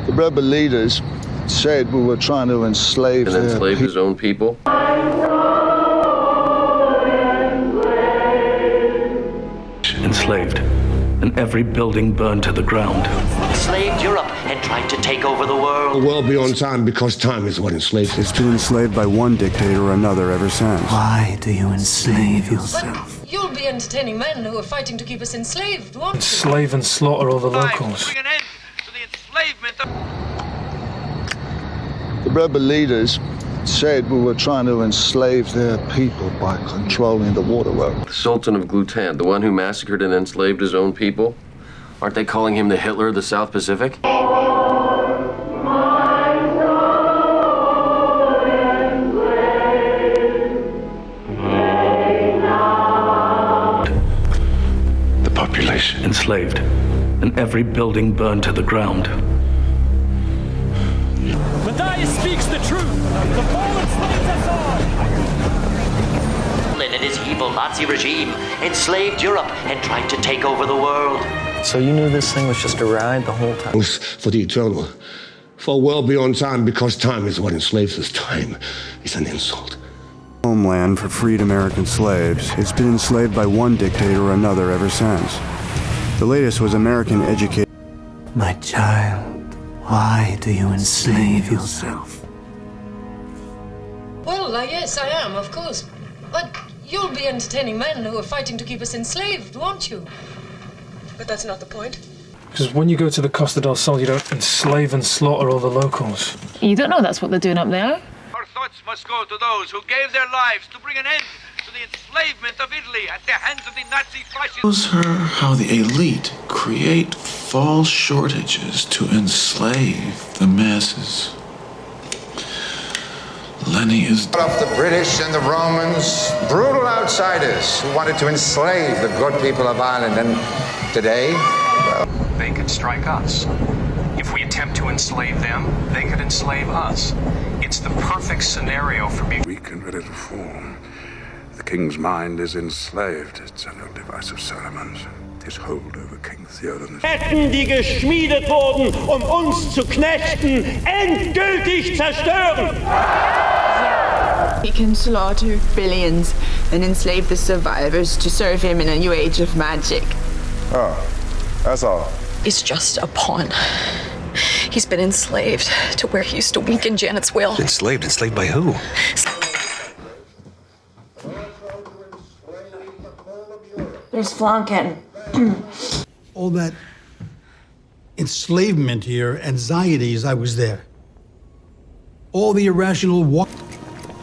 The rebel leaders said we were trying to enslave and enslave his own people. Enslaved, and every building burned to the ground. Enslaved Europe and tried to take over the world. Well beyond time, because time is what enslaves us. It's been enslaved by one dictator or another ever since. Why do you enslave yourself? But you'll be entertaining men who are fighting to keep us enslaved, won't you? Enslave and slaughter all the locals. Bring an end to the enslavement of... The rebel leaders said we were trying to enslave their people by controlling the water world. The Sultan of Glutan, the one who massacred and enslaved his own people? Aren't they calling him the Hitler of the South Pacific? The population enslaved, and every building burned to the ground. Matthias speaks the truth. The fallen slaves us all. And his evil Nazi regime enslaved Europe and tried to take over the world. So you knew this thing was just a ride the whole time? For the eternal. For well beyond time, because time is what enslaves us. Time is an insult. Homeland for freed American slaves. It's been enslaved by one dictator or another ever since. The latest was American education. My child, why do you enslave yourself? Well, yes, I am, of course. But you'll be entertaining men who are fighting to keep us enslaved, won't you? But that's not the point. Because when you go to the Costa del Sol, you don't enslave and slaughter all the locals. You don't know that's what they're doing up there? Our thoughts must go to those who gave their lives to bring an end to the enslavement of Italy at the hands of the Nazi fascists. Shows her how the elite create false shortages to enslave the masses. Lenny is of the British and the Romans, brutal outsiders who wanted to enslave the good people of Ireland. And today, well, they could strike us. If we attempt to enslave them, they could enslave us. It's the perfect scenario for being weak and ready to fall. The king's mind is enslaved. It's an old device of Solomon's. His hold over King Theoden. Ketten, die geschmiedet wurden, uns zu knechten, endgültig zerstören. He can slaughter billions and enslave the survivors to serve him in a new age of magic. Oh, that's all. He's just a pawn. He's been enslaved to where he used to weaken Janet's will. enslaved? Enslaved by who? There's Flanken. All that enslavement here, anxieties, I was there. All the irrational... What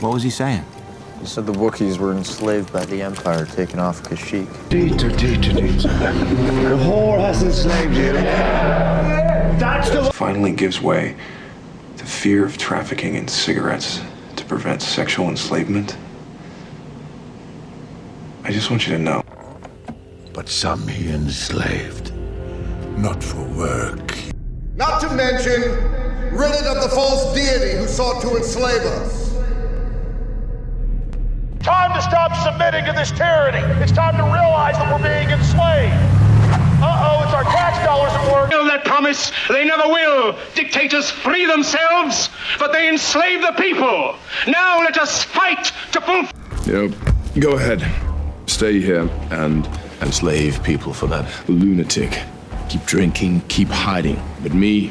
was he saying? He said the Wookiees were enslaved by the Empire, taken off Kashyyyk. Dieter. The whore has enslaved you. That's the... Finally gives way to fear of trafficking in cigarettes to prevent sexual enslavement. I just want you to know. But some he enslaved, not for work. not to mention rid it of the false deity who sought to enslave us. Time to stop submitting to this tyranny. It's time to realize that we're being enslaved. Uh-oh, it's our tax dollars at work. That promise, they never will. Dictators free themselves, but they enslave the people. Now let us fight to fulfill. Go ahead. Stay here and enslave people for that lunatic. Keep drinking, keep hiding. But me,